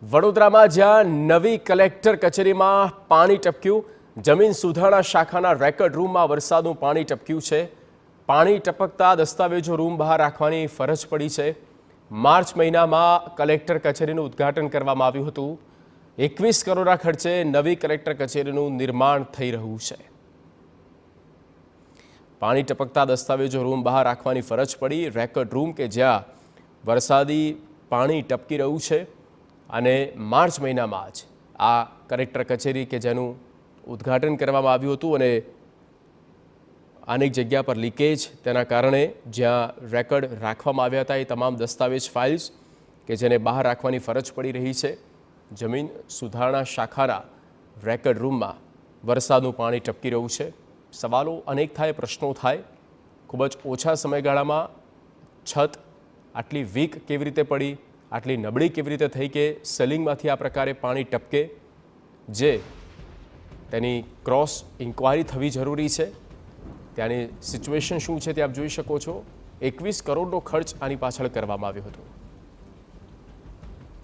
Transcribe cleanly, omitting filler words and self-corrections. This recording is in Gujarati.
વડોદરામાં જ્યાં નવી કલેક્ટર કચેરીમાં પાણી ટપક્યું, જમીન સુધારણા શાખાના રેકર્ડ રૂમમાં વરસાદનું પાણી ટપક્યું છે। પાણી ટપકતા દસ્તાવેજો રૂમ બહાર રાખવાની ફરજ પડી છે। માર્ચ મહિનામાં કલેક્ટર કચેરીનું ઉદ્ઘાટન કરવામાં આવ્યું હતું। 21 કરોડના ખર્ચે નવી કલેક્ટર કચેરીનું નિર્માણ થઈ રહ્યું છે। પાણી ટપકતા દસ્તાવેજો રૂમ બહાર રાખવાની ફરજ પડી। રેકર્ડ રૂમ કે જ્યાં વરસાદી પાણી ટપકી રહ્યું છે અને માર્ચ મહિનામાં જ આ કલેક્ટર કચેરી કે જેનું ઉદ્ઘાટન કરવામાં આવ્યું હતું અને અનેક જગ્યા પર લીકેજ તેના કારણે જ્યાં રેકર્ડ રાખવામાં આવ્યા હતા એ તમામ દસ્તાવેજ ફાઇલ્સ કે જેને બહાર રાખવાની ફરજ પડી રહી છે। જમીન સુધારણા શાખાના રેકર્ડ રૂમમાં વરસાદનું પાણી ટપકી રહ્યું છે। સવાલો અનેક થાય, પ્રશ્નો થાય। ખૂબ જ ઓછા સમયગાળામાં છત આટલી વીક કેવી રીતે પડી, આટલી નબળી કેવી રીતે થઈ કે સેલિંગમાંથી આ પ્રકારે પાણી ટપકે, જે તેની ક્રોસ ઇન્ક્વાયરી થવી જરૂરી છે। ત્યાંની સિચ્યુએશન શું છે તે આપ જોઈ શકો છો। 21 કરોડનો ખર્ચ આની પાછળ કરવામાં આવ્યો હતો।